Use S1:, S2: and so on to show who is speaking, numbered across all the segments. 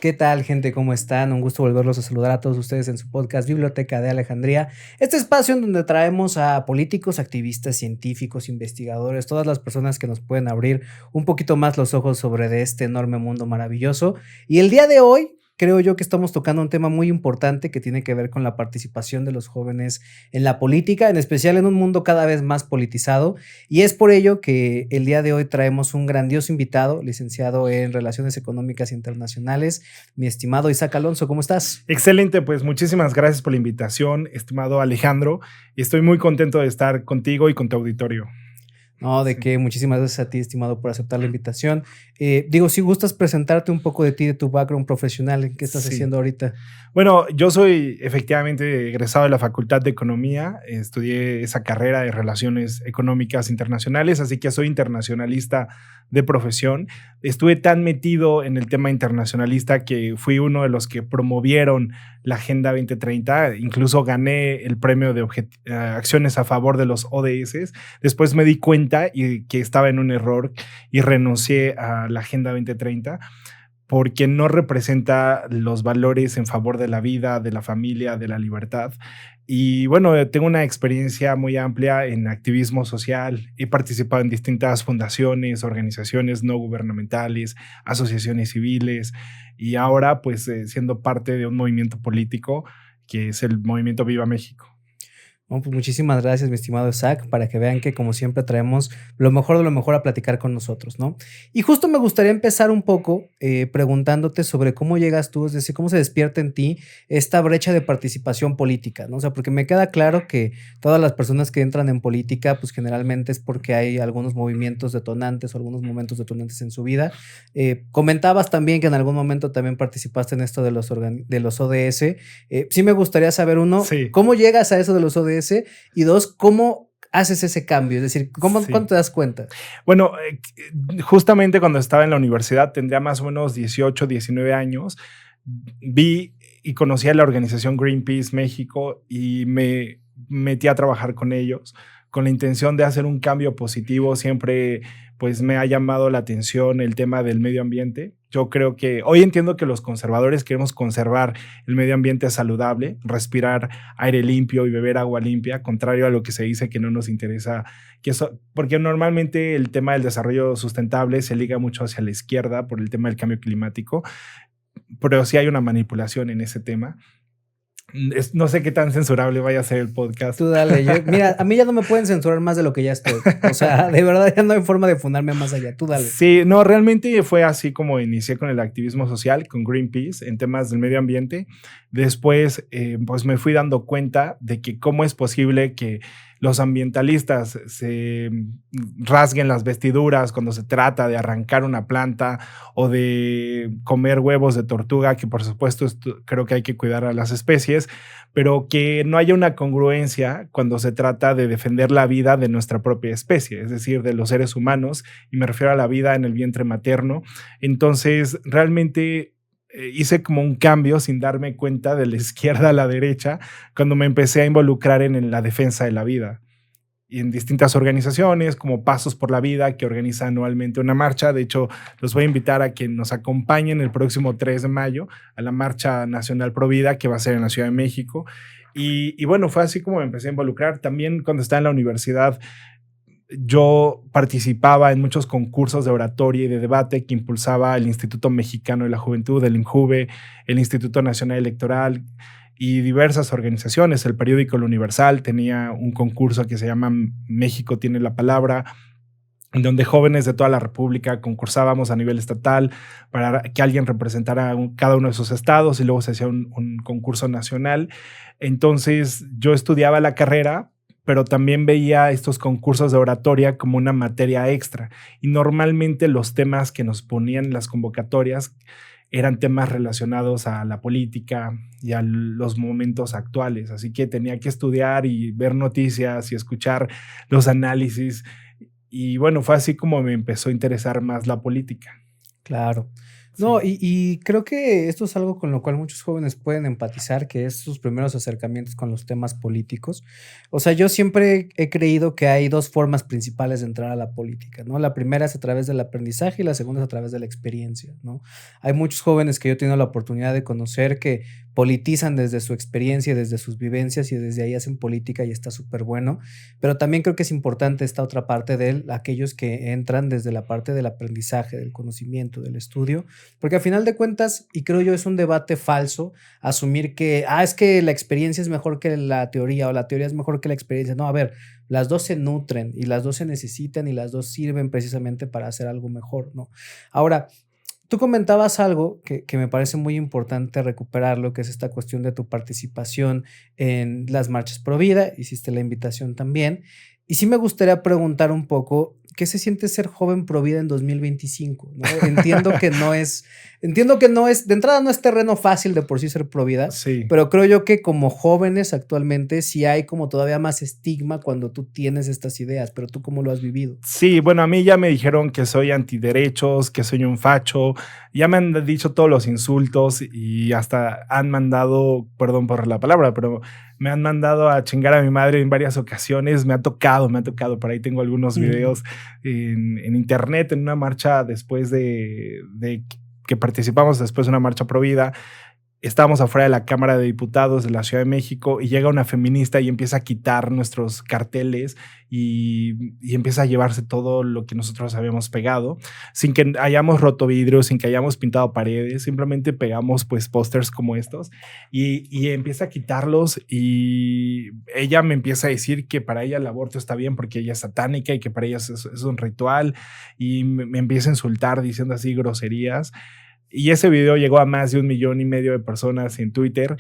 S1: ¿Qué tal, gente? ¿Cómo están? Un gusto volverlos a saludar a todos ustedes en su podcast Biblioteca de Alejandría. Este espacio en donde traemos a políticos, activistas, científicos, investigadores, todas las personas que nos pueden abrir un poquito más los ojos sobre de este enorme mundo maravilloso. Y el día de hoy creo yo que estamos tocando un tema muy importante que tiene que ver con la participación de los jóvenes en la política, en especial en un mundo cada vez más politizado. Y es por ello que el día de hoy traemos un grandioso invitado, licenciado en Relaciones Económicas Internacionales, mi estimado Isaac Alonso. ¿Cómo estás?
S2: Excelente, pues muchísimas gracias por la invitación, estimado Alejandro. Estoy muy contento de estar contigo y con tu auditorio.
S1: No, de
S2: Sí.
S1: que muchísimas gracias a ti, estimado, por aceptar la invitación. Digo, si gustas presentarte un poco de ti, de tu background profesional, ¿qué estás
S2: Sí.
S1: haciendo ahorita?
S2: Bueno, yo soy efectivamente egresado de la Facultad de Economía, estudié esa carrera de Relaciones Económicas Internacionales, así que soy internacionalista de profesión. Estuve tan metido en el tema internacionalista que fui uno de los que promovieron la Agenda 2030, incluso gané el premio de acciones a favor de los ODS. Después me di cuenta que estaba en un error y renuncié a la Agenda 2030 porque no representa los valores en favor de la vida, de la familia, de la libertad. Y bueno, tengo una experiencia muy amplia en activismo social. He participado en distintas fundaciones, organizaciones no gubernamentales, asociaciones civiles y ahora pues siendo parte de un movimiento político que es el movimiento Viva México.
S1: No, pues muchísimas gracias, mi estimado Isaac, para que vean que como siempre traemos lo mejor de lo mejor a platicar con nosotros, ¿no? Y justo me gustaría empezar un poco preguntándote sobre cómo llegas tú, es decir, cómo se despierta en ti esta brecha de participación política, ¿no? O sea, porque me queda claro que todas las personas que entran en política, pues generalmente es porque hay algunos movimientos detonantes o algunos momentos detonantes en su vida. Comentabas también que en algún momento también participaste en esto de de los ODS. Sí me gustaría saber, uno,
S2: Sí,
S1: ¿cómo llegas a eso de los ODS? Y dos, ¿cómo haces ese cambio? Es decir, ¿cuándo
S2: sí.
S1: te das cuenta?
S2: Bueno, justamente cuando estaba en la universidad, tendría más o menos 18, 19 años, vi y conocí a la organización Greenpeace México y me metí a trabajar con ellos con la intención de hacer un cambio positivo. Siempre pues me ha llamado la atención el tema del medio ambiente. Yo creo que hoy entiendo que los conservadores queremos conservar el medio ambiente saludable, respirar aire limpio y beber agua limpia, contrario a lo que se dice que no nos interesa, porque normalmente el tema del desarrollo sustentable se liga mucho hacia la izquierda por el tema del cambio climático, pero sí hay una manipulación en ese tema. No sé qué tan censurable vaya a ser el podcast.
S1: Tú dale, mira, a mí ya no me pueden censurar más de lo que ya estoy. O sea, de verdad ya no hay forma de fundarme más allá. Tú dale.
S2: Sí, no, realmente fue así como inicié con el activismo social, con Greenpeace, en temas del medio ambiente. Después, pues me fui dando cuenta de que cómo es posible que los ambientalistas se rasguen las vestiduras cuando se trata de arrancar una planta o de comer huevos de tortuga, que por supuesto creo que hay que cuidar a las especies, pero que no haya una congruencia cuando se trata de defender la vida de nuestra propia especie, es decir, de los seres humanos, y me refiero a la vida en el vientre materno. Entonces, realmente hice como un cambio sin darme cuenta de la izquierda a la derecha cuando me empecé a involucrar en la defensa de la vida y en distintas organizaciones como Pasos por la Vida, que organiza anualmente una marcha. De hecho, los voy a invitar a que nos acompañen el próximo 3 de mayo a la Marcha Nacional Pro Vida, que va a ser en la Ciudad de México. Y bueno, fue así como me empecé a involucrar. También cuando estaba en la universidad, yo participaba en muchos concursos de oratoria y de debate que impulsaba el Instituto Mexicano de la Juventud, el INJUVE, el Instituto Nacional Electoral y diversas organizaciones. El periódico El Universal tenía un concurso que se llama México tiene la palabra, en donde jóvenes de toda la República concursábamos a nivel estatal para que alguien representara cada uno de sus estados y luego se hacía un concurso nacional. Entonces yo estudiaba la carrera, pero también veía estos concursos de oratoria como una materia extra. Y normalmente los temas que nos ponían en las convocatorias eran temas relacionados a la política y a los momentos actuales. Así que tenía que estudiar y ver noticias y escuchar los análisis. Y bueno, fue así como me empezó a interesar más la política.
S1: Claro. No,
S2: Sí.
S1: y creo que esto es algo con lo cual muchos jóvenes pueden empatizar, que es sus primeros acercamientos con los temas políticos. O sea, yo siempre he creído que hay 2 formas principales de entrar a la política, ¿no? La primera es a través del aprendizaje y la segunda es a través de la experiencia, ¿no? Hay muchos jóvenes que yo he tenido la oportunidad de conocer que politizan desde su experiencia, desde sus vivencias y desde ahí hacen política y está súper bueno. Pero también creo que es importante esta otra parte de él, aquellos que entran desde la parte del aprendizaje, del conocimiento, del estudio, porque al final de cuentas, y creo yo, es un debate falso asumir que, es que la experiencia es mejor que la teoría o la teoría es mejor que la experiencia. No, a ver, las dos se nutren y las dos se necesitan y las dos sirven precisamente para hacer algo mejor, ¿no? Ahora, tú comentabas algo que me parece muy importante recuperarlo, que es esta cuestión de tu participación en las marchas pro vida, hiciste la invitación también. Y sí me gustaría preguntar un poco, ¿qué se siente ser joven pro vida en 2025? ¿No? Entiendo que no es, de entrada no es terreno fácil de por sí ser pro vida,
S2: Sí.
S1: pero creo yo que como jóvenes actualmente sí hay como todavía más estigma cuando tú tienes estas ideas, pero ¿tú cómo lo has vivido?
S2: Sí, bueno, a mí ya me dijeron que soy antiderechos, que soy un facho, ya me han dicho todos los insultos y hasta han mandado, perdón por la palabra, pero me han mandado a chingar a mi madre en varias ocasiones, me ha tocado, por ahí tengo algunos
S1: Ujú.
S2: videos en internet, en una marcha después de que participamos después de una marcha pro vida. Estábamos afuera de la Cámara de Diputados de la Ciudad de México y llega una feminista y empieza a quitar nuestros carteles y empieza a llevarse todo lo que nosotros habíamos pegado, sin que hayamos roto vidrios, sin que hayamos pintado paredes, simplemente pegamos pues pósters como estos y empieza a quitarlos y ella me empieza a decir que para ella el aborto está bien porque ella es satánica y que para ella es un ritual y me empieza a insultar diciendo así groserías. Y ese video llegó a más de 1,5 millones de personas en Twitter.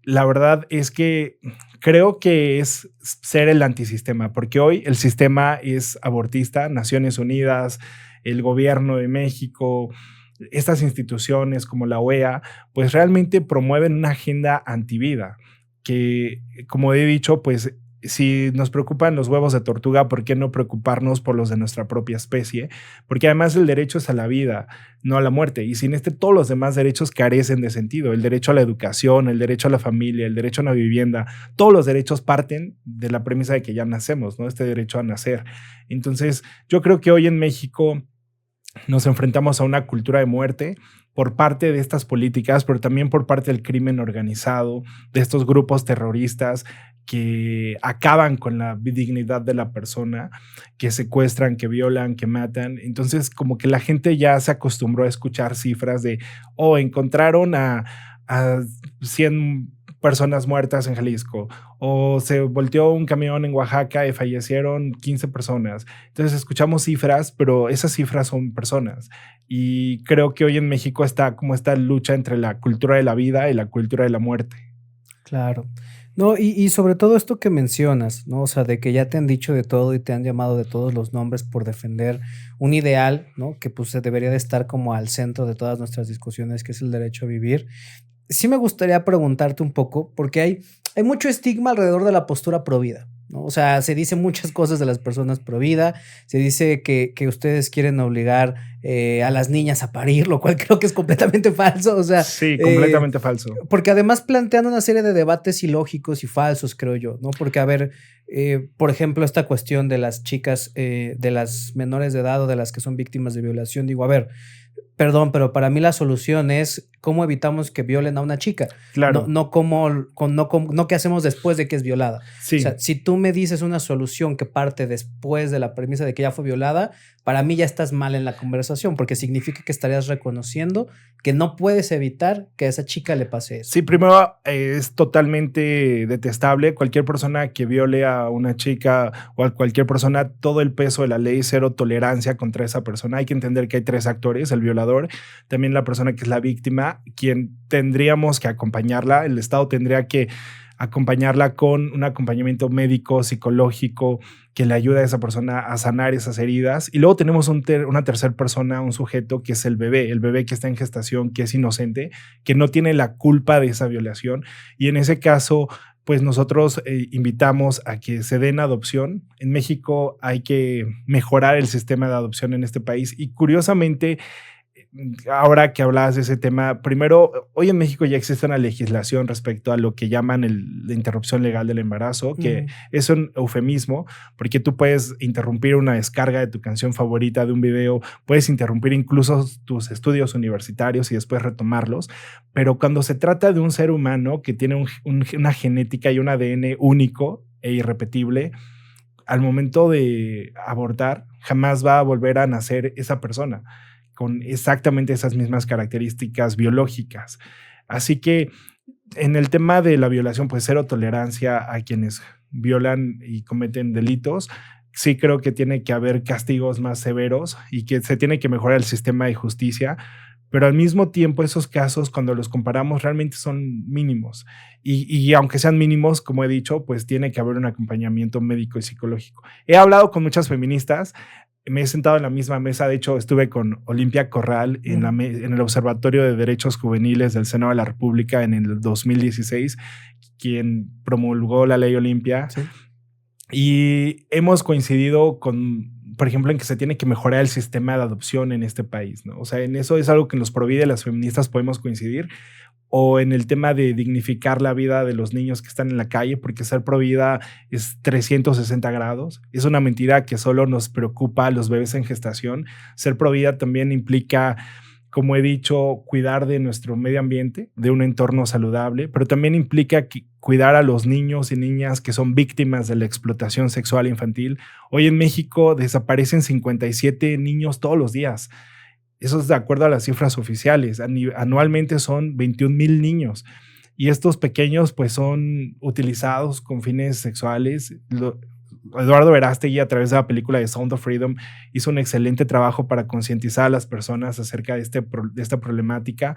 S2: La verdad es que creo que es ser el antisistema, porque hoy el sistema es abortista, Naciones Unidas, el gobierno de México, estas instituciones como la OEA, pues realmente promueven una agenda antivida, que como he dicho, pues si nos preocupan los huevos de tortuga, ¿por qué no preocuparnos por los de nuestra propia especie? Porque además el derecho es a la vida, no a la muerte. Y sin todos los demás derechos carecen de sentido. El derecho a la educación, el derecho a la familia, el derecho a una vivienda, todos los derechos parten de la premisa de que ya nacemos, ¿no? Este derecho a nacer. Entonces, yo creo que hoy en México nos enfrentamos a una cultura de muerte por parte de estas políticas, pero también por parte del crimen organizado, de estos grupos terroristas que acaban con la dignidad de la persona, que secuestran, que violan, que matan. Entonces, como que la gente ya se acostumbró a escuchar cifras de, encontraron a 100 personas muertas en Jalisco, o se volteó un camión en Oaxaca y fallecieron 15 personas. Entonces escuchamos cifras, pero esas cifras son personas. Y creo que hoy en México está como esta lucha entre la cultura de la vida y la cultura de la muerte.
S1: Claro. No, y sobre todo esto que mencionas, ¿no? O sea, de que ya te han dicho de todo y te han llamado de todos los nombres por defender un ideal, ¿no? Que pues se debería de estar como al centro de todas nuestras discusiones, que es el derecho a vivir. Sí me gustaría preguntarte un poco, porque hay mucho estigma alrededor de la postura provida, ¿no? O sea, se dice muchas cosas de las personas provida, se dice que ustedes quieren obligar a las niñas a parir, lo cual creo que es completamente falso. O sea,
S2: Sí, completamente falso.
S1: porque además plantean una serie de debates ilógicos y falsos, creo yo, ¿no? Porque, a ver, por ejemplo, esta cuestión de las chicas, de las menores de edad o de las que son víctimas de violación, digo, a ver, perdón, pero para mí la solución es cómo evitamos que violen a una chica, no,
S2: Claro,
S1: no qué hacemos después de que es violada. O
S2: sí.
S1: sea, si tú me dices una solución que parte después de la premisa de que ya fue violada, para mí ya estás mal en la conversación, porque significa que estarías reconociendo que no puedes evitar que a esa chica le pase eso.
S2: Sí, primero es totalmente detestable. Cualquier persona que viole a una chica o a cualquier persona, todo el peso de la ley, cero tolerancia contra esa persona. Hay que entender que hay 3 actores: el violador, también la persona que es la víctima, quien tendríamos que acompañarla. El Estado tendría que acompañarla con un acompañamiento médico, psicológico, que le ayude a esa persona a sanar esas heridas. Y luego tenemos una tercera persona, un sujeto que es el bebé que está en gestación, que es inocente, que no tiene la culpa de esa violación. Y en ese caso, pues nosotros invitamos a que se den adopción. En México hay que mejorar el sistema de adopción en este país y curiosamente ahora que hablabas de ese tema, primero, hoy en México ya existe una legislación respecto a lo que llaman la interrupción legal del embarazo, que es un eufemismo, porque tú puedes interrumpir una descarga de tu canción favorita de un video, puedes interrumpir incluso tus estudios universitarios y después retomarlos, pero cuando se trata de un ser humano que tiene una genética y un ADN único e irrepetible, al momento de abortar, jamás va a volver a nacer esa persona con exactamente esas mismas características biológicas. Así que en el tema de la violación, pues cero tolerancia a quienes violan y cometen delitos. Sí creo que tiene que haber castigos más severos y que se tiene que mejorar el sistema de justicia, pero al mismo tiempo esos casos, cuando los comparamos, realmente son mínimos. Y aunque sean mínimos, como he dicho, pues tiene que haber un acompañamiento médico y psicológico. He hablado con muchas feministas, me he sentado en la misma mesa, de hecho estuve con Olimpia Corral en el Observatorio de Derechos Juveniles del Senado de la República en el 2016, quien promulgó la ley Olimpia. Sí. Y hemos coincidido con, por ejemplo, en que se tiene que mejorar el sistema de adopción en este país, ¿no? O sea, en eso es algo que en los Provide las feministas podemos coincidir, o en el tema de dignificar la vida de los niños que están en la calle, porque ser provida es 360 grados. Es una mentira que solo nos preocupa a los bebés en gestación. Ser provida también implica, como he dicho, cuidar de nuestro medio ambiente, de un entorno saludable, pero también implica cuidar a los niños y niñas que son víctimas de la explotación sexual infantil. Hoy en México desaparecen 57 niños todos los días. Eso es de acuerdo a las cifras oficiales. Anualmente son 21,000 niños. Y estos pequeños pues son utilizados con fines sexuales. Eduardo Verástegui, a través de la película de Sound of Freedom, hizo un excelente trabajo para concientizar a las personas acerca de esta problemática.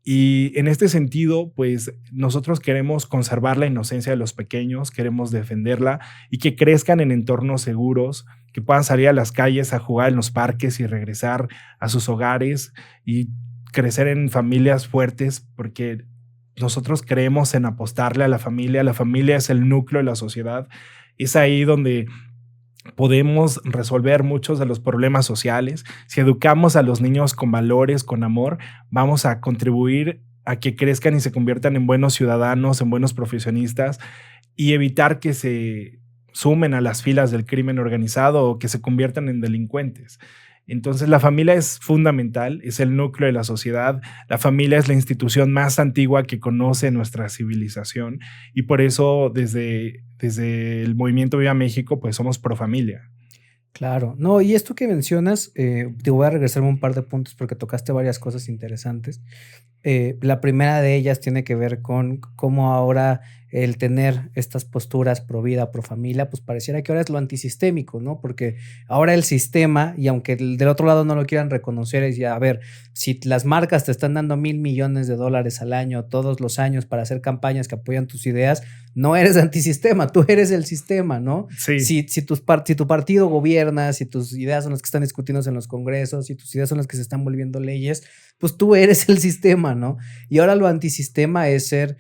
S2: Y en este sentido, pues nosotros queremos conservar la inocencia de los pequeños, queremos defenderla y que crezcan en entornos seguros, que puedan salir a las calles a jugar en los parques y regresar a sus hogares y crecer en familias fuertes, porque nosotros creemos en apostarle a la familia. La familia es el núcleo de la sociedad. Es ahí donde podemos resolver muchos de los problemas sociales. Si educamos a los niños con valores, con amor, vamos a contribuir a que crezcan y se conviertan en buenos ciudadanos, en buenos profesionistas, y evitar que se sumen a las filas del crimen organizado o que se conviertan en delincuentes. Entonces la familia es fundamental, es el núcleo de la sociedad. La familia es la institución más antigua que conoce nuestra civilización y por eso desde el movimiento Viva México pues somos pro familia.
S1: Claro, no, y esto que mencionas, te voy a regresarme un par de puntos porque tocaste varias cosas interesantes. La primera de ellas tiene que ver con cómo ahora el tener estas posturas pro vida, pro familia, pues pareciera que ahora es lo antisistémico, ¿no? Porque ahora el sistema, y aunque del otro lado no lo quieran reconocer, es ya, a ver, si las marcas te están dando $1,000 millones al año, todos los años, para hacer campañas que apoyan tus ideas, no eres antisistema, tú eres el sistema, ¿no?
S2: Sí.
S1: Si tu partido gobierna, si tus ideas son las que están discutiéndose en los congresos, si tus ideas son las que se están volviendo leyes, pues tú eres el sistema, ¿no? Y ahora lo antisistema es ser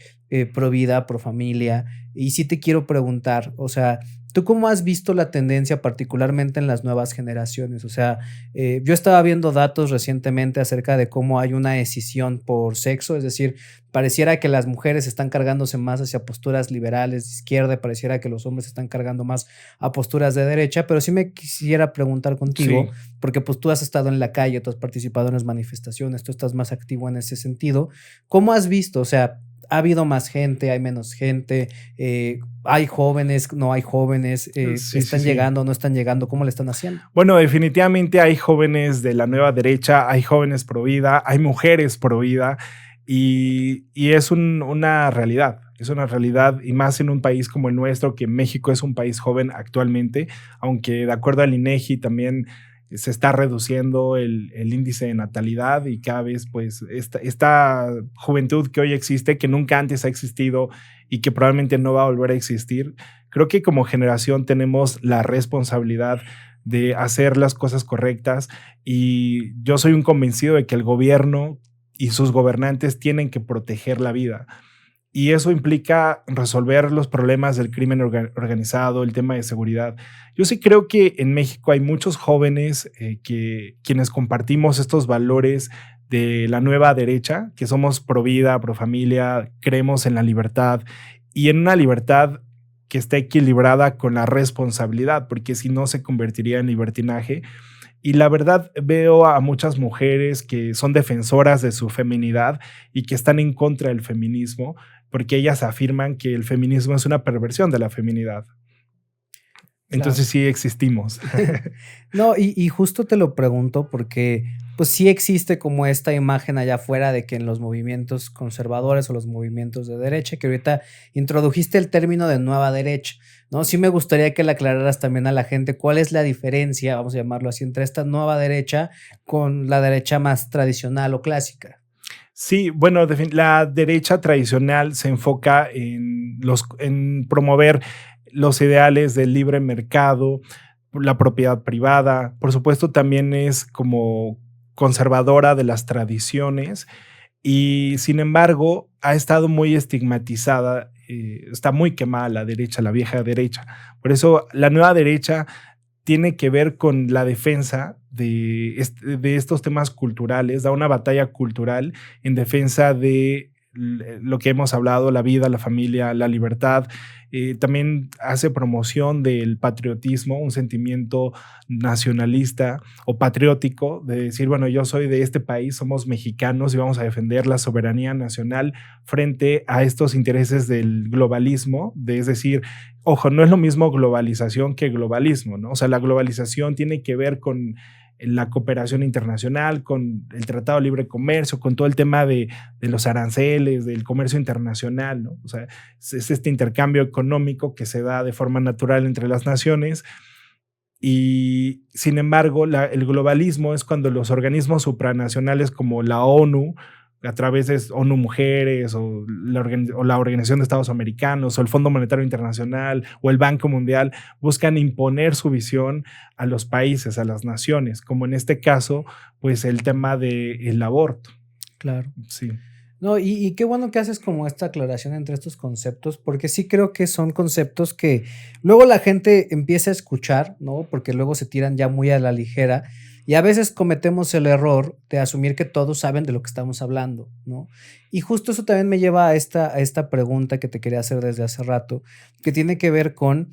S1: pro vida, pro familia. Y sí te quiero preguntar, o sea, ¿tú cómo has visto la tendencia particularmente en las nuevas generaciones? O sea, yo estaba viendo datos recientemente acerca de cómo hay una escisión por sexo, es decir, pareciera que las mujeres están cargándose más hacia posturas liberales de izquierda, y pareciera que los hombres están cargando más a posturas de derecha, pero sí me quisiera preguntar contigo, sí, porque pues tú has estado en la calle, tú has participado en las manifestaciones, tú estás más activo en ese sentido. ¿Cómo has visto? O sea, ¿ha habido más gente? ¿Hay menos gente? ¿Hay jóvenes? ¿No hay jóvenes? ¿Están llegando? ¿No están llegando? ¿Cómo le están haciendo?
S2: Bueno, definitivamente hay jóvenes de la nueva derecha, hay jóvenes pro vida, hay mujeres pro vida y es una realidad. Es una realidad y más en un país como el nuestro, que México es un país joven actualmente, aunque de acuerdo al INEGI también se está reduciendo el índice de natalidad y cada vez pues esta juventud que hoy existe, que nunca antes ha existido y que probablemente no va a volver a existir, creo que como generación tenemos la responsabilidad de hacer las cosas correctas y yo soy un convencido de que el gobierno y sus gobernantes tienen que proteger la vida. y eso implica resolver los problemas del crimen organizado, el tema de seguridad. Yo sí creo que en México hay muchos jóvenes quienes compartimos estos valores de la nueva derecha, que somos pro vida, pro familia, creemos en la libertad y en una libertad que esté equilibrada con la responsabilidad, porque si no se convertiría en libertinaje. Y la verdad veo a muchas mujeres que son defensoras de su feminidad y que están en contra del feminismo, porque ellas afirman que el feminismo es una perversión de la feminidad. Entonces
S1: Claro.
S2: sí existimos.
S1: No, y justo te lo pregunto porque, pues, sí existe como esta imagen allá afuera de que en los movimientos conservadores o los movimientos de derecha, que ahorita introdujiste el término de nueva derecha, ¿no? Sí me gustaría que le aclararas también a la gente cuál es la diferencia, vamos a llamarlo así, entre esta nueva derecha con la derecha más tradicional o clásica.
S2: Sí, bueno, la derecha tradicional se enfoca en promover los ideales del libre mercado, la propiedad privada. Por supuesto, también es como conservadora de las tradiciones y, sin embargo, ha estado muy estigmatizada. Está muy quemada la derecha, la vieja derecha. Por eso, la nueva derecha tiene que ver con la defensa de estos temas culturales, da una batalla cultural en defensa de lo que hemos hablado, la vida, la familia, la libertad. También hace promoción del patriotismo, un sentimiento nacionalista o patriótico de decir, bueno, yo soy de este país, somos mexicanos y vamos a defender la soberanía nacional frente a estos intereses del globalismo, es decir, ojo, no es lo mismo globalización que globalismo, ¿no? O sea, la globalización tiene que ver con la cooperación internacional, con el Tratado de Libre Comercio, con todo el tema de los aranceles, del comercio internacional, ¿no? O sea, es este intercambio económico que se da de forma natural entre las naciones y, sin embargo, el globalismo es cuando los organismos supranacionales como la ONU, a través de ONU Mujeres o la Organización de Estados Americanos o el Fondo Monetario Internacional o el Banco Mundial buscan imponer su visión a los países, a las naciones, como en este caso, pues el tema del aborto.
S1: Claro.
S2: Sí.
S1: No, y qué bueno que haces como esta aclaración entre estos conceptos, porque sí creo que son conceptos que luego la gente empieza a escuchar, ¿no? Porque luego se tiran ya muy a la ligera y a veces cometemos el error de asumir que todos saben de lo que estamos hablando, ¿no? Y justo eso también me lleva a esta pregunta que te quería hacer desde hace rato, que tiene que ver con,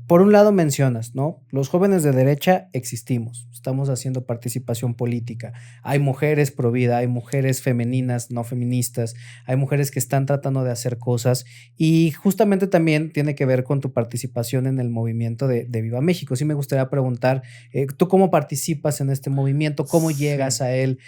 S1: por un lado mencionas, ¿no? Los jóvenes de derecha existimos, estamos haciendo participación política. Hay mujeres pro vida, hay mujeres femeninas, no feministas, hay mujeres que están tratando de hacer cosas y justamente también tiene que ver con tu participación en el movimiento de Viva México. Sí me gustaría preguntar, ¿tú cómo participas en este movimiento? ¿Cómo llegas
S2: Sí.
S1: a él?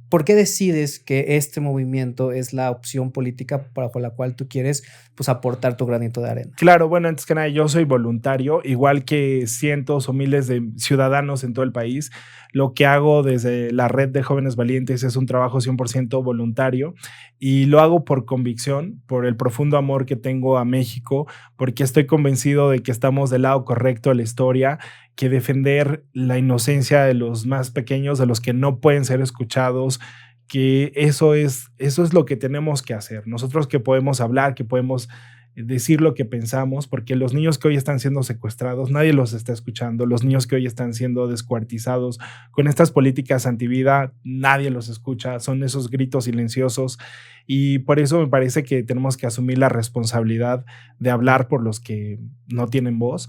S1: ¿Por qué decides que este movimiento es la opción política bajo la cual tú quieres, pues, aportar tu granito de arena?
S2: Claro, bueno, antes que nada, yo soy voluntario, igual que cientos o miles de ciudadanos en todo el país. Lo que hago desde la red de jóvenes valientes es un trabajo 100% voluntario y lo hago por convicción, por el profundo amor que tengo a México, porque estoy convencido de que estamos del lado correcto de la historia, que defender la inocencia de los más pequeños, de los que no pueden ser escuchados, que eso es lo que tenemos que hacer. Nosotros que podemos hablar, que podemos decir lo que pensamos, porque los niños que hoy están siendo secuestrados, nadie los está escuchando, los niños que hoy están siendo descuartizados con estas políticas antivida, nadie los escucha, son esos gritos silenciosos y por eso me parece que tenemos que asumir la responsabilidad de hablar por los que no tienen voz.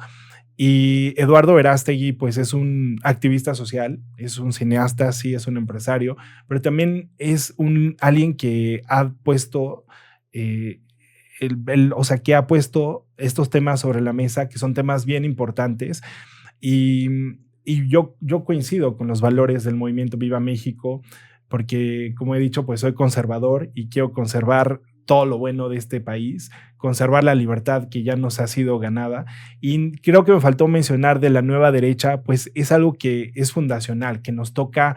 S2: Y Eduardo Verástegui, pues es un activista social, es un cineasta, sí, es un empresario, pero también es alguien que ha puesto o sea, que ha puesto estos temas sobre la mesa, que son temas bien importantes. Y, y yo coincido con los valores del movimiento Viva México, porque, como he dicho, pues soy conservador y quiero conservar todo lo bueno de este país, conservar la libertad que ya nos ha sido ganada. Y creo que me faltó mencionar de la nueva derecha, pues es algo que es fundacional, que nos toca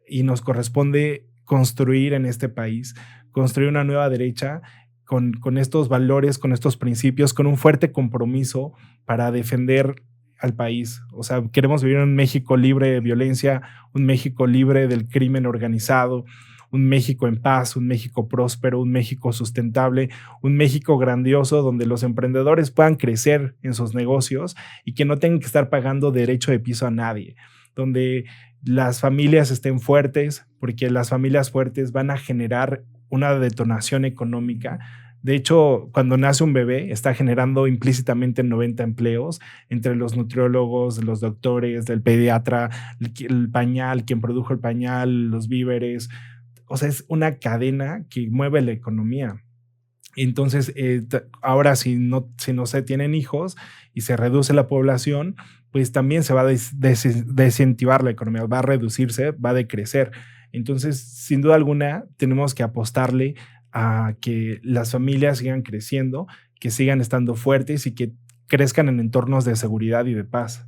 S2: y nos corresponde construir en este país, construir una nueva derecha con estos valores, con estos principios, con un fuerte compromiso para defender al país. O sea, queremos vivir en un México libre de violencia, un México libre del crimen organizado, un México en paz, un México próspero, un México sustentable, un México grandioso donde los emprendedores puedan crecer en sus negocios y que no tengan que estar pagando derecho de piso a nadie, donde las familias estén fuertes, porque las familias fuertes van a generar una detonación económica. De hecho, cuando nace un bebé, está generando implícitamente 90 empleos entre los nutriólogos, los doctores, del pediatra, el pañal, quien produjo el pañal, los víveres. O sea, es una cadena que mueve la economía. Entonces, ahora si no se tienen hijos y se reduce la población, pues también se va a desincentivar la economía, va a reducirse, va a decrecer. Entonces, sin duda alguna, tenemos que apostarle a que las familias sigan creciendo, que sigan estando fuertes y que crezcan en entornos de seguridad y de paz.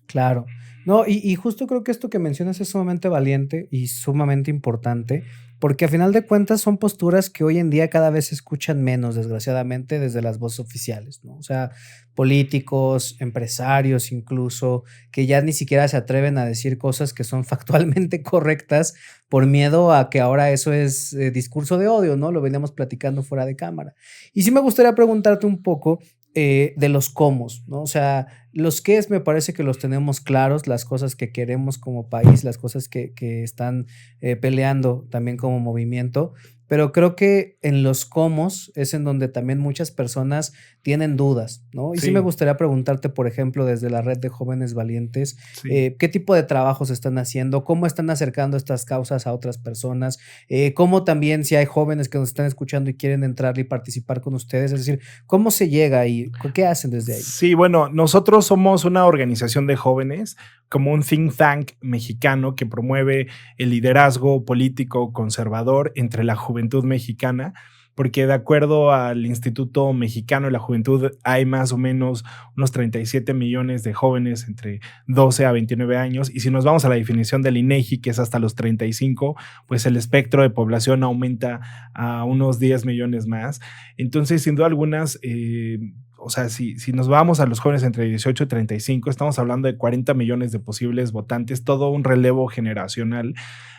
S1: Claro. No, y justo creo que esto que mencionas es sumamente valiente y sumamente importante, porque a final de cuentas son posturas que hoy en día cada vez se escuchan menos, desgraciadamente, desde las voces oficiales, ¿no? O sea, políticos, empresarios incluso, que ya ni siquiera se atreven a decir cosas que son factualmente correctas por miedo a que ahora eso es discurso de odio, ¿no? Lo veníamos platicando fuera de cámara. Y sí me gustaría preguntarte un poco de los cómo, ¿no? O sea, los qués me parece que los tenemos claros, las cosas que queremos como país, las cosas que están peleando también como movimiento, pero creo que en los cómo es en donde también muchas personas tienen dudas, ¿no? Y sí me
S2: Sí,
S1: gustaría preguntarte, por ejemplo, desde la red de jóvenes valientes,
S2: sí.
S1: ¿qué tipo de trabajos están haciendo? ¿Cómo están acercando estas causas a otras personas? ¿Cómo también si hay jóvenes que nos están escuchando y quieren entrar y participar con ustedes? Es decir, ¿cómo se llega y qué hacen desde ahí?
S2: Sí, bueno, nosotros somos una organización de jóvenes, como un think tank mexicano que promueve el liderazgo político conservador entre la juventud mexicana, porque de acuerdo al Instituto Mexicano de la Juventud hay más o menos unos 37 millones de jóvenes entre 12 a 29 años, y si nos vamos a la definición del INEGI, que es hasta los 35, pues el espectro de población aumenta a unos 10 millones más. Entonces, sin duda algunas, o sea, si nos vamos a los jóvenes entre 18 y 35, estamos hablando de 40 millones de posibles votantes, todo un relevo generacional.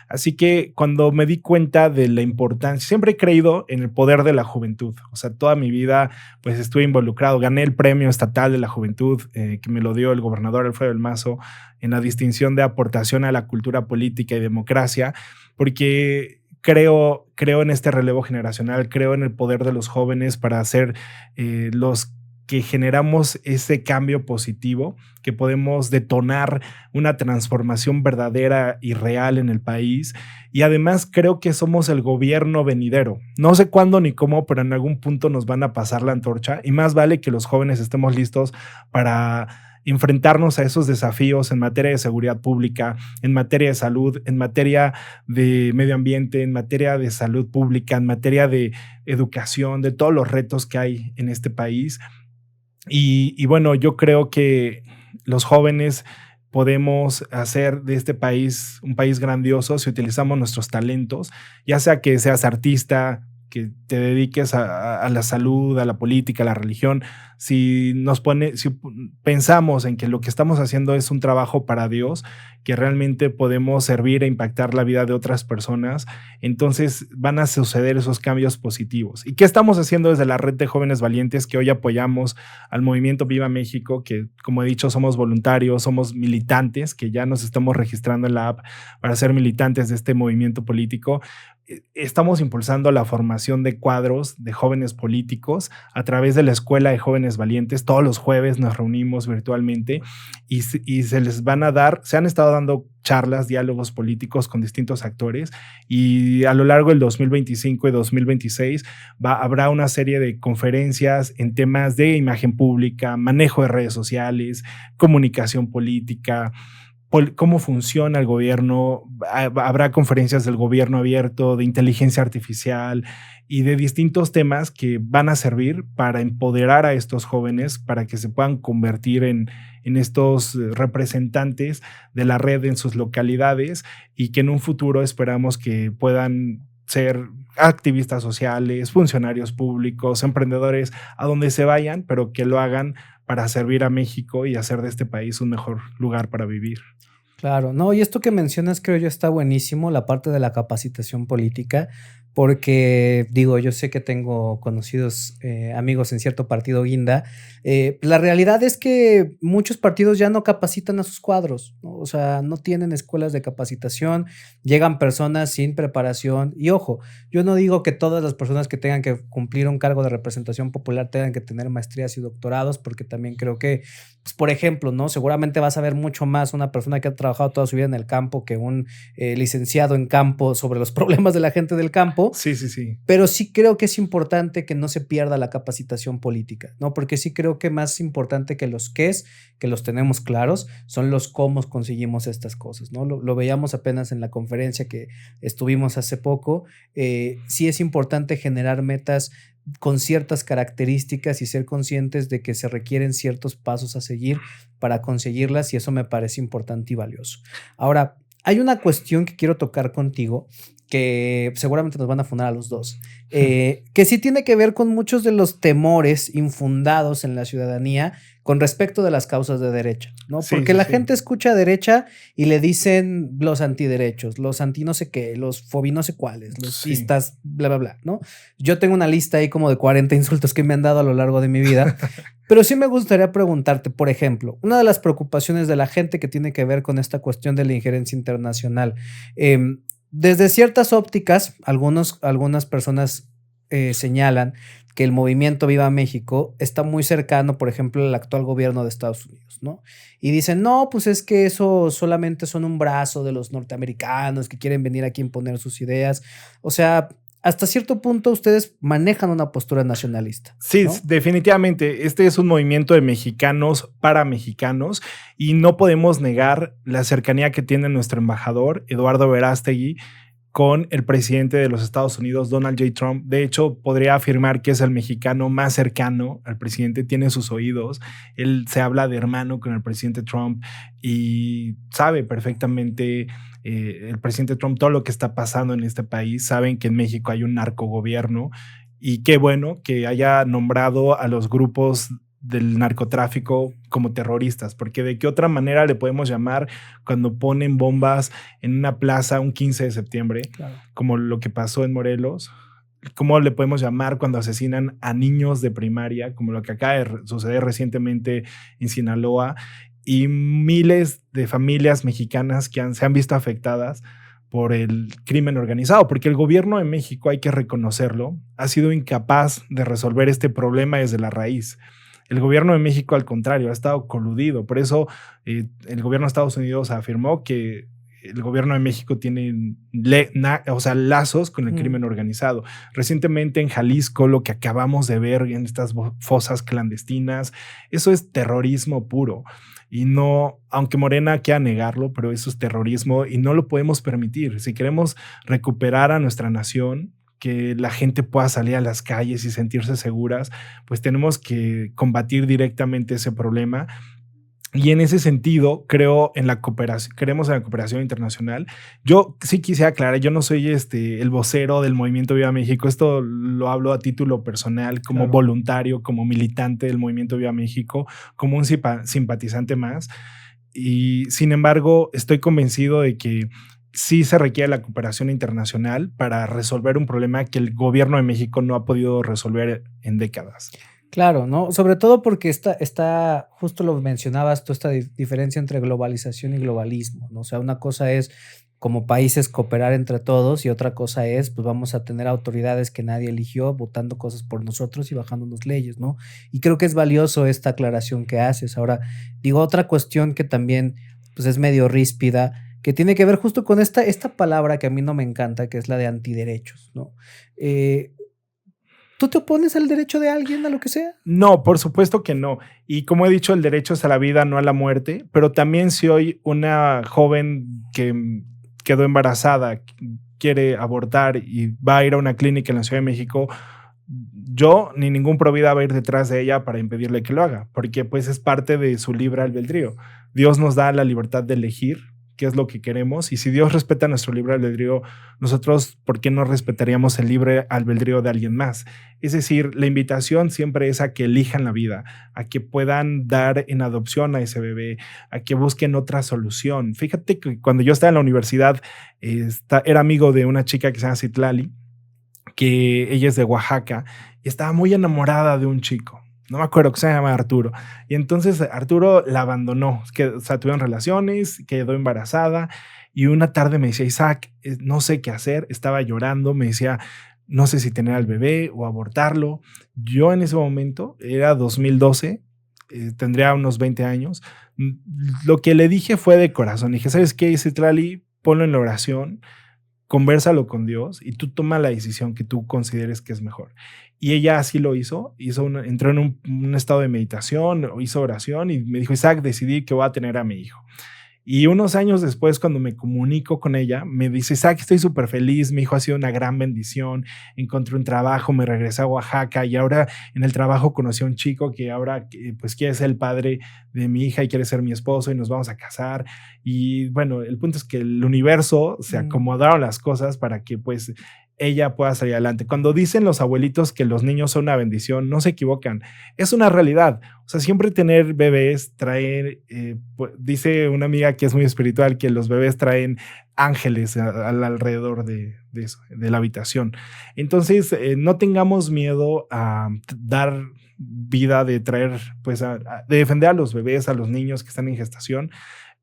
S2: Así que cuando me di cuenta de la importancia, siempre he creído en el poder de la juventud. O sea, toda mi vida pues estuve involucrado. Gané el Premio Estatal de la Juventud que me lo dio el gobernador Alfredo del Mazo en la distinción de aportación a la cultura política y democracia, porque creo en este relevo generacional, creo en el poder de los jóvenes para ser los que generamos ese cambio positivo, que podemos detonar una transformación verdadera y real en el país. Y además creo que somos el gobierno venidero. No sé cuándo ni cómo, pero en algún punto nos van a pasar la antorcha y más vale que los jóvenes estemos listos para enfrentarnos a esos desafíos en materia de seguridad pública, en materia de salud, en materia de medio ambiente, en materia de salud pública, en materia de educación, de todos los retos que hay en este país. Y bueno, yo creo que los jóvenes podemos hacer de este país un país grandioso si utilizamos nuestros talentos, ya sea que seas artista, que te dediques a la salud, a la política, a la religión. Si pensamos en que lo que estamos haciendo es un trabajo para Dios, que realmente podemos servir e impactar la vida de otras personas, entonces van a suceder esos cambios positivos. ¿Y qué estamos haciendo desde la red de jóvenes valientes que hoy apoyamos al movimiento Viva México? Que, como he dicho, somos voluntarios, somos militantes, que ya nos estamos registrando en la app para ser militantes de este movimiento político. Estamos impulsando la formación de cuadros de jóvenes políticos a través de la Escuela de Jóvenes Valientes. Todos los jueves nos reunimos virtualmente y se les van a dar, se han estado dando charlas, diálogos políticos con distintos actores, y a lo largo del 2025 y 2026 habrá una serie de conferencias en temas de imagen pública, manejo de redes sociales, comunicación política, cómo funciona el gobierno. Habrá conferencias del gobierno abierto, de inteligencia artificial y de distintos temas que van a servir para empoderar a estos jóvenes para que se puedan convertir en estos representantes de la red en sus localidades, y que en un futuro esperamos que puedan ser activistas sociales, funcionarios públicos, emprendedores, a donde se vayan, pero que lo hagan para servir a México y hacer de este país un mejor lugar para vivir.
S1: Claro, no, y esto que mencionas creo yo está buenísimo, la parte de la capacitación política, porque digo, yo sé que tengo conocidos amigos en cierto partido guinda. La realidad es que muchos partidos ya no capacitan a sus cuadros, ¿no? O sea, no tienen escuelas de capacitación, llegan personas sin preparación y ojo, yo no digo que todas las personas que tengan que cumplir un cargo de representación popular tengan que tener maestrías y doctorados, porque también creo que pues, por ejemplo, ¿no? Seguramente vas a ver mucho más una persona que ha trabajado toda su vida en el campo que un licenciado en campo sobre los problemas de la gente del campo,
S2: Sí, sí, sí.
S1: pero sí creo que es importante que no se pierda la capacitación política, ¿no? Porque sí creo que más importante que los qués, que los tenemos claros, son los cómo conseguimos estas cosas, ¿no? Lo veíamos apenas en la conferencia que estuvimos hace poco. Sí es importante generar metas con ciertas características y ser conscientes de que se requieren ciertos pasos a seguir para conseguirlas y eso me parece importante y valioso. Ahora, hay una cuestión que quiero tocar contigo que seguramente nos van a funar a los dos, que sí tiene que ver con muchos de los temores infundados en la ciudadanía con respecto de las causas de derecha, ¿no?
S2: Sí,
S1: Porque
S2: sí,
S1: la
S2: sí.
S1: gente escucha derecha y le dicen los antiderechos, los anti no sé qué, los fobi no sé cuáles, los
S2: Sí.
S1: cistas, bla, bla, bla, ¿no? Yo tengo una lista ahí como de 40 insultos que me han dado a lo largo de mi vida, pero sí me gustaría preguntarte, por ejemplo, una de las preocupaciones de la gente que tiene que ver con esta cuestión de la injerencia internacional, desde ciertas ópticas, algunas personas señalan que el movimiento Viva México está muy cercano, por ejemplo, al actual gobierno de Estados Unidos, ¿no? Y dicen, no, pues es que eso solamente son un brazo de los norteamericanos que quieren venir aquí a imponer sus ideas. O sea, hasta cierto punto ustedes manejan una postura nacionalista,
S2: Sí,
S1: ¿no?
S2: definitivamente. Este es un movimiento de mexicanos para mexicanos y no podemos negar la cercanía que tiene nuestro embajador, Eduardo Verástegui, con el presidente de los Estados Unidos, Donald J. Trump. De hecho, podría afirmar que es el mexicano más cercano al presidente, tiene sus oídos. Él se habla de hermano con el presidente Trump y sabe perfectamente el presidente Trump todo lo que está pasando en este país. Saben que en México hay un narcogobierno y qué bueno que haya nombrado a los grupos del narcotráfico como terroristas, porque de qué otra manera le podemos llamar cuando ponen bombas en una plaza un 15 de septiembre,
S1: Claro.
S2: como lo que pasó en Morelos. ¿Cómo le podemos llamar cuando asesinan a niños de primaria, como lo que acaba de suceder recientemente en Sinaloa, y miles de familias mexicanas que se han visto afectadas por el crimen organizado? Porque el gobierno de México, hay que reconocerlo, ha sido incapaz de resolver este problema desde la raíz. El gobierno de México, al contrario, ha estado coludido. Por eso el gobierno de Estados Unidos afirmó que el gobierno de México tiene lazos con el crimen organizado. Recientemente en Jalisco, lo que acabamos de ver en estas fosas clandestinas, eso es terrorismo puro. Y no, aunque Morena quiera negarlo, pero eso es terrorismo y no lo podemos permitir. Si queremos recuperar a nuestra nación, que la gente pueda salir a las calles y sentirse seguras, pues tenemos que combatir directamente ese problema. Y en ese sentido, creo en la cooperación, creemos en la cooperación internacional. Yo sí quisiera aclarar, yo no soy el vocero del Movimiento Viva México. Esto lo hablo a título personal, como
S1: Claro.
S2: voluntario, como militante del Movimiento Viva México, como un simpatizante más. Y sin embargo, estoy convencido de que sí se requiere la cooperación internacional para resolver un problema que el gobierno de México no ha podido resolver en décadas.
S1: Claro, ¿no? Sobre todo porque justo lo mencionabas tú, esta diferencia entre globalización y globalismo, ¿no? O sea, una cosa es como países cooperar entre todos y otra cosa es, pues vamos a tener autoridades que nadie eligió votando cosas por nosotros y bajándonos leyes, ¿no? Y creo que es valioso esta aclaración que haces. Ahora, digo, otra cuestión que también, pues es medio ríspida, que tiene que ver justo con esta palabra que a mí no me encanta, que es la de antiderechos, ¿no? Eh, ¿Tú te opones al derecho de alguien a lo que sea?
S2: No, por supuesto que no. Y como he dicho, el derecho es a la vida, no a la muerte. Pero también si hoy una joven que quedó embarazada quiere abortar y va a ir a una clínica en la Ciudad de México, yo ni ningún provida va a ir detrás de ella para impedirle que lo haga, porque pues es parte de su libre albedrío. Dios nos da la libertad de elegir qué es lo que queremos. Y si Dios respeta nuestro libre albedrío, nosotros, ¿por qué no respetaríamos el libre albedrío de alguien más? Es decir, la invitación siempre es a que elijan la vida, a que puedan dar en adopción a ese bebé, a que busquen otra solución. Fíjate que cuando yo estaba en la universidad, era amigo de una chica que se llama Citlali, que ella es de Oaxaca, y estaba muy enamorada de un chico. No me acuerdo, que se llama Arturo. Y entonces Arturo la abandonó, o sea, tuvieron relaciones, quedó embarazada, y una tarde me decía, Isaac, no sé qué hacer, estaba llorando, me decía, no sé si tener al bebé o abortarlo. Yo en ese momento, era 2012, tendría unos 20 años, lo que le dije fue de corazón, dije, ¿sabes qué, Citlali? Ponlo en la oración, convérsalo con Dios y tú toma la decisión que tú consideres que es mejor. Y ella así lo hizo, entró en un estado de meditación, hizo oración y me dijo, Isaac, decidí que voy a tener a mi hijo. Y unos años después, cuando me comunico con ella, me dice, Isaac, estoy súper feliz, mi hijo ha sido una gran bendición, encontré un trabajo, me regresé a Oaxaca y ahora en el trabajo conocí a un chico que ahora pues quiere ser el padre de mi hija y quiere ser mi esposo y nos vamos a casar. Y bueno, el punto es que el universo se acomodaron las cosas para que pues ella pueda salir adelante. Cuando dicen los abuelitos que los niños son una bendición, no se equivocan, es una realidad. O sea, siempre tener bebés trae, dice una amiga que es muy espiritual, que los bebés traen ángeles al alrededor de eso, de la habitación. Entonces, no tengamos miedo a dar vida, de traer, pues, de defender a los bebés, a los niños que están en gestación.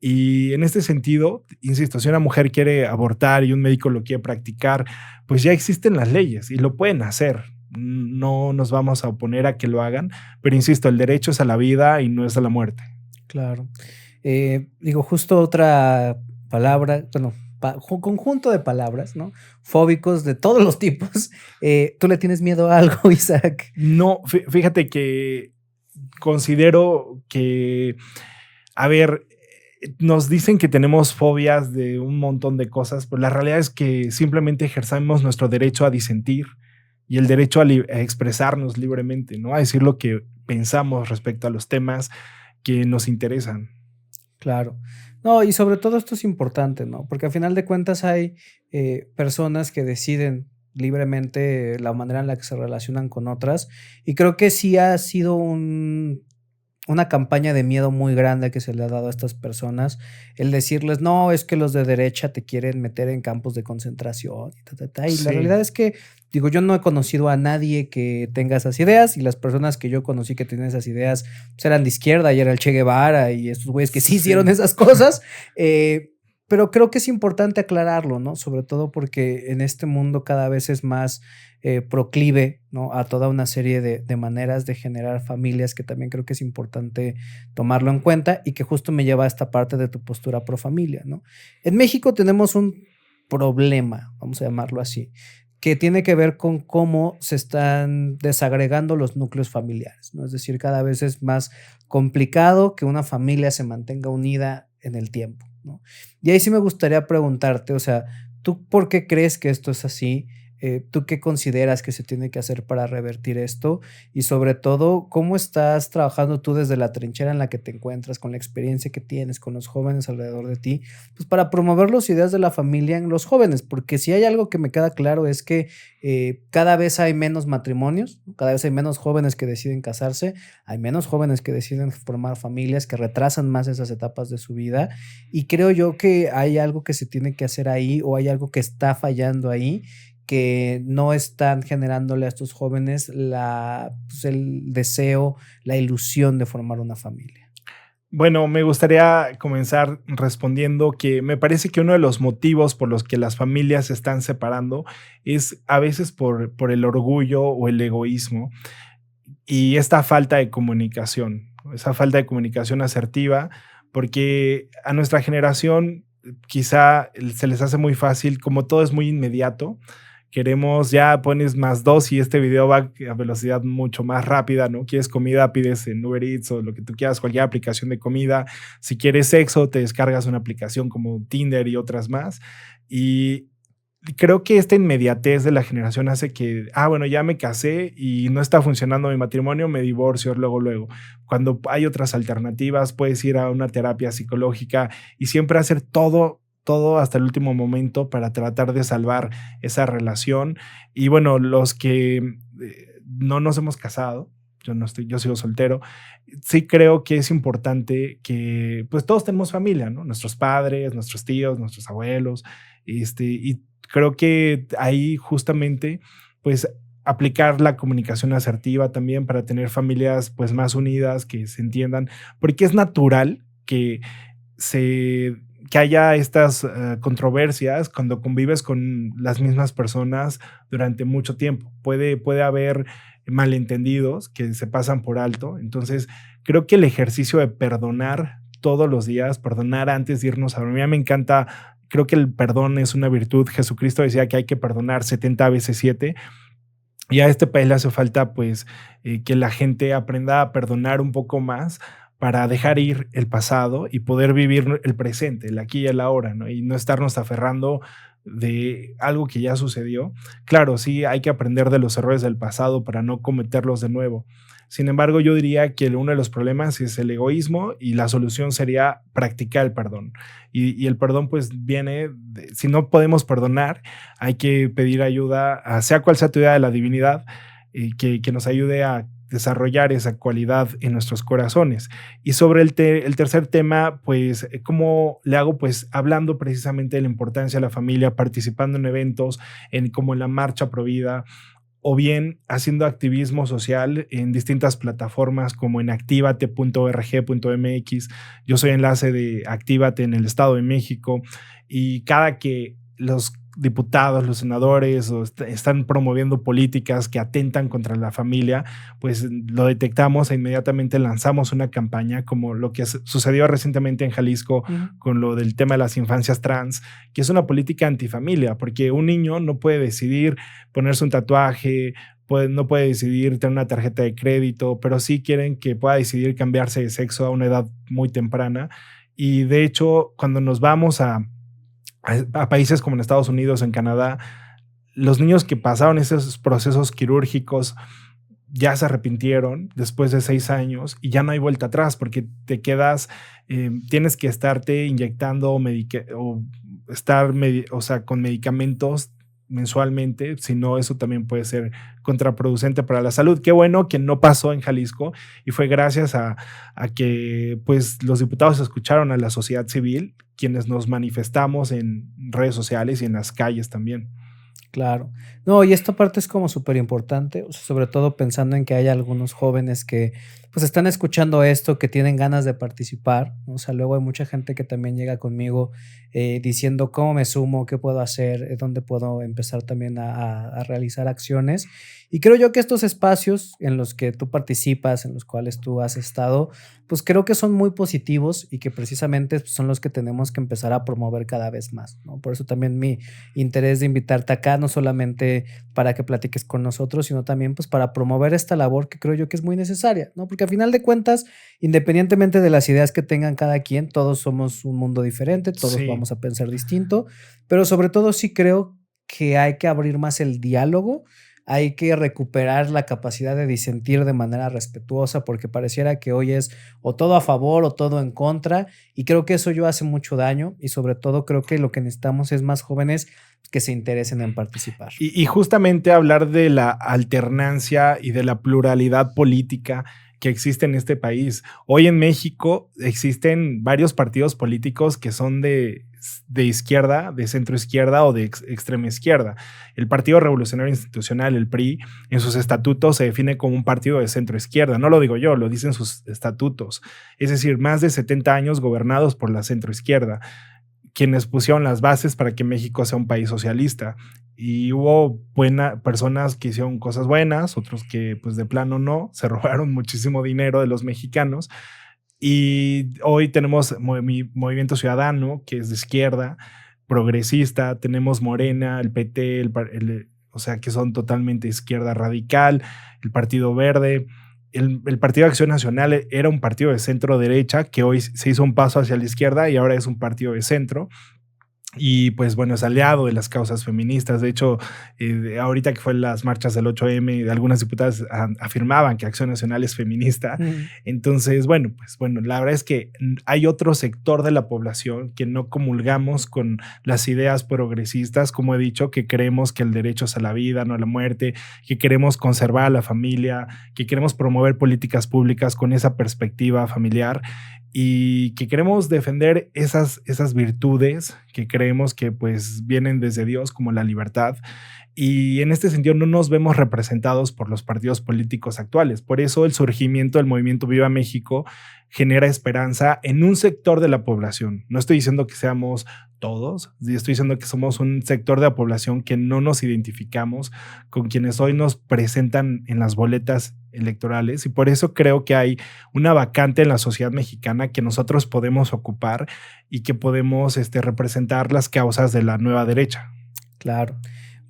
S2: Y en este sentido, insisto, si una mujer quiere abortar y un médico lo quiere practicar, pues ya existen las leyes y lo pueden hacer. No nos vamos a oponer a que lo hagan, pero insisto, el derecho es a la vida y no es a la muerte.
S1: Claro. Digo, justo otra palabra, bueno, conjunto de palabras, ¿no? Fóbicos de todos los tipos. ¿Tú le tienes miedo a algo, Isaac?
S2: No, fíjate que considero que, a ver, nos dicen que tenemos fobias de un montón de cosas, pero la realidad es que simplemente ejercemos nuestro derecho a disentir y el derecho a expresarnos libremente, ¿no? A decir lo que pensamos respecto a los temas que nos interesan.
S1: Claro. No, y sobre todo esto es importante, ¿no? Porque al final de cuentas hay personas que deciden libremente la manera en la que se relacionan con otras, y creo que sí ha sido una campaña de miedo muy grande que se le ha dado a estas personas, el decirles, no, es que los de derecha te quieren meter en campos de concentración y ta, ta, ta. Y la realidad es que, digo, yo no he conocido a nadie que tenga esas ideas, y las personas que yo conocí que tienen esas ideas pues eran de izquierda, y era el Che Guevara y estos güeyes que sí hicieron esas cosas. Pero creo que es importante aclararlo, ¿no? Sobre todo porque en este mundo cada vez es más proclive, ¿no? A toda una serie de maneras de generar familias, que también creo que es importante tomarlo en cuenta, y que justo me lleva a esta parte de tu postura pro familia, ¿no? En México tenemos un problema, vamos a llamarlo así, que tiene que ver con cómo se están desagregando los núcleos familiares, ¿no? Es decir, cada vez es más complicado que una familia se mantenga unida en el tiempo, ¿no? Y ahí sí me gustaría preguntarte, o sea, ¿tú por qué crees que esto es así? ¿Tú qué consideras que se tiene que hacer para revertir esto? Y sobre todo, ¿cómo estás trabajando tú desde la trinchera en la que te encuentras, con la experiencia que tienes, con los jóvenes alrededor de ti, pues para promover las ideas de la familia en los jóvenes? Porque si hay algo que me queda claro es que cada vez hay menos matrimonios, cada vez hay menos jóvenes que deciden casarse, hay menos jóvenes que deciden formar familias, que retrasan más esas etapas de su vida, y creo yo que hay algo que se tiene que hacer ahí, o hay algo que está fallando ahí, que no están generándole a estos jóvenes pues el deseo, la ilusión de formar una familia.
S2: Bueno, me gustaría comenzar respondiendo que me parece que uno de los motivos por los que las familias se están separando es a veces por el orgullo o el egoísmo y esta falta de comunicación, esa falta de comunicación asertiva, porque a nuestra generación quizá se les hace muy fácil, como todo es muy inmediato. Queremos, ya pones +2 y este video va a velocidad mucho más rápida, ¿no? Quieres comida, pides en Uber Eats o lo que tú quieras, cualquier aplicación de comida. Si quieres sexo, te descargas una aplicación como Tinder y otras más. Y creo que esta inmediatez de la generación hace que, bueno, ya me casé y no está funcionando mi matrimonio, me divorcio luego. Cuando hay otras alternativas, puedes ir a una terapia psicológica y siempre hacer todo hasta el último momento para tratar de salvar esa relación. Y bueno, los que no nos hemos casado, yo sigo soltero, sí creo que es importante que pues todos tenemos familia, ¿no? Nuestros padres, nuestros tíos, nuestros abuelos, y creo que ahí justamente pues aplicar la comunicación asertiva también para tener familias pues más unidas, que se entiendan, porque es natural que haya estas controversias cuando convives con las mismas personas durante mucho tiempo. Puede haber malentendidos que se pasan por alto. Entonces, creo que el ejercicio de perdonar todos los días, perdonar antes de irnos a dormir, a mí me encanta. Creo que el perdón es una virtud. Jesucristo decía que hay que perdonar 70 veces 7. Y a este país le hace falta, pues, que la gente aprenda a perdonar un poco más para dejar ir el pasado y poder vivir el presente, el aquí y el ahora, ¿no? Y no estarnos aferrando de algo que ya sucedió. Claro, sí, hay que aprender de los errores del pasado para no cometerlos de nuevo. Sin embargo, yo diría que uno de los problemas es el egoísmo y la solución sería practicar el perdón. Y el perdón pues si no podemos perdonar, hay que pedir ayuda, sea cual sea tu idea de la divinidad, que nos ayude a desarrollar esa cualidad en nuestros corazones. Y sobre el tercer tema, pues, ¿cómo le hago? Pues hablando precisamente de la importancia de la familia, participando en eventos como en la Marcha Provida, o bien haciendo activismo social en distintas plataformas como en activate.org.mx. Yo soy enlace de Actívate en el Estado de México, y cada que los diputados, los senadores están promoviendo políticas que atentan contra la familia, pues lo detectamos e inmediatamente lanzamos una campaña, como lo que sucedió recientemente en Jalisco con lo del tema de las infancias trans, que es una política antifamilia, porque un niño no puede decidir ponerse un tatuaje, no puede decidir tener una tarjeta de crédito, pero sí quieren que pueda decidir cambiarse de sexo a una edad muy temprana. Y de hecho, cuando nos vamos a países como en Estados Unidos, en Canadá, los niños que pasaron esos procesos quirúrgicos ya se arrepintieron después de 6 años y ya no hay vuelta atrás, porque te quedas, tienes que estarte inyectando con medicamentos mensualmente, si no eso también puede ser contraproducente para la salud. Qué bueno que no pasó en Jalisco, y fue gracias a que pues los diputados escucharon a la sociedad civil, quienes nos manifestamos en redes sociales y en las calles también.
S1: Claro. No, y esta parte es como súper importante, sobre todo pensando en que hay algunos jóvenes que pues están escuchando esto, que tienen ganas de participar, ¿no? O sea, luego hay mucha gente que también llega conmigo diciendo cómo me sumo, qué puedo hacer, dónde puedo empezar también a realizar acciones. Y creo yo que estos espacios en los que tú participas, en los cuales tú has estado, pues creo que son muy positivos y que precisamente son los que tenemos que empezar a promover cada vez más, ¿no? Por eso también mi interés de invitarte acá, no solamente para que platiques con nosotros, sino también pues para promover esta labor que creo yo que es muy necesaria, ¿no? Porque al final de cuentas, independientemente de las ideas que tengan cada quien, todos somos un mundo diferente, todos vamos a pensar distinto, pero sobre todo sí creo que hay que abrir más el diálogo, hay que recuperar la capacidad de disentir de manera respetuosa, porque pareciera que hoy es o todo a favor o todo en contra, y creo que eso yo hace mucho daño, y sobre todo creo que lo que necesitamos es más jóvenes que se interesen en participar.
S2: Y justamente hablar de la alternancia y de la pluralidad política que existe en este país. Hoy en México existen varios partidos políticos que son de izquierda, de centro izquierda o de extrema izquierda. El Partido Revolucionario Institucional, el PRI, en sus estatutos se define como un partido de centro izquierda. No lo digo yo, lo dicen sus estatutos. Es decir, más de 70 años gobernados por la centro izquierda, quienes pusieron las bases para que México sea un país socialista. Y hubo personas que hicieron cosas buenas, otros que pues de plano no, se robaron muchísimo dinero de los mexicanos. Y hoy tenemos Movimiento Ciudadano, que es de izquierda, progresista, tenemos Morena, el PT, o sea, que son totalmente izquierda radical, el Partido Verde. El Partido de Acción Nacional era un partido de centro derecha que hoy se hizo un paso hacia la izquierda y ahora es un partido de centro. Y pues bueno, es aliado de las causas feministas. De hecho, ahorita que fue las marchas del 8M, algunas diputadas afirmaban que Acción Nacional es feminista. Entonces, bueno, la verdad es que hay otro sector de la población que no comulgamos con las ideas progresistas, como he dicho, que creemos que el derecho es a la vida, no a la muerte, que queremos conservar a la familia, que queremos promover políticas públicas con esa perspectiva familiar y que queremos defender esas virtudes que creemos que pues vienen desde Dios, como la libertad. Y en este sentido no nos vemos representados por los partidos políticos actuales. Por eso el surgimiento del movimiento Viva México genera esperanza en un sector de la población. No estoy diciendo que seamos todos, estoy diciendo que somos un sector de la población que no nos identificamos con quienes hoy nos presentan en las boletas electorales, y por eso creo que hay una vacante en la sociedad mexicana que nosotros podemos ocupar y que podemos representar las causas de la nueva derecha.
S1: Claro.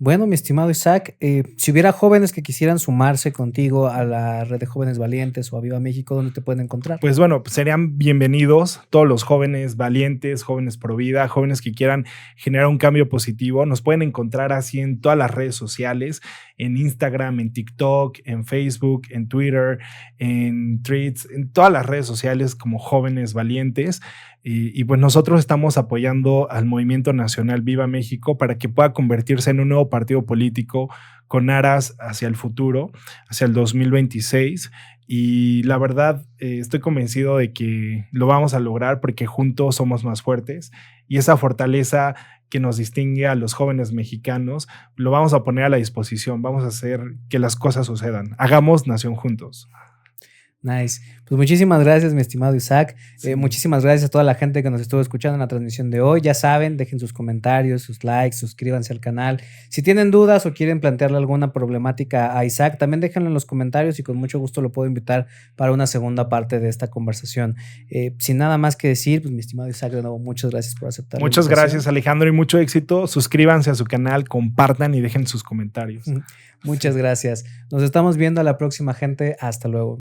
S1: Bueno, mi estimado Isaac, si hubiera jóvenes que quisieran sumarse contigo a la Red de Jóvenes Valientes o a Viva México, ¿dónde te pueden encontrar?
S2: Pues bueno, serían bienvenidos todos los jóvenes valientes, jóvenes pro vida, jóvenes que quieran generar un cambio positivo. Nos pueden encontrar así en todas las redes sociales, en Instagram, en TikTok, en Facebook, en Twitter, en Threads, en todas las redes sociales como Jóvenes Valientes. Y pues nosotros estamos apoyando al Movimiento Nacional Viva México para que pueda convertirse en un nuevo partido político con aras hacia el futuro, hacia el 2026. Y la verdad, estoy convencido de que lo vamos a lograr porque juntos somos más fuertes, y esa fortaleza que nos distingue a los jóvenes mexicanos lo vamos a poner a la disposición. Vamos a hacer que las cosas sucedan. Hagamos nación juntos.
S1: Nice. Pues muchísimas gracias, mi estimado Isaac.
S2: Sí.
S1: Muchísimas gracias a toda la gente que nos estuvo escuchando en la transmisión de hoy. Ya saben, dejen sus comentarios, sus likes, suscríbanse al canal. Si tienen dudas o quieren plantearle alguna problemática a Isaac, también déjenlo en los comentarios y con mucho gusto lo puedo invitar para una segunda parte de esta conversación. Sin nada más que decir, pues mi estimado Isaac, de nuevo, muchas gracias por aceptar.
S2: Muchas gracias, Alejandro, y mucho éxito. Suscríbanse a su canal, compartan y dejen sus comentarios.
S1: Muchas gracias. Nos estamos viendo a la próxima, gente. Hasta luego.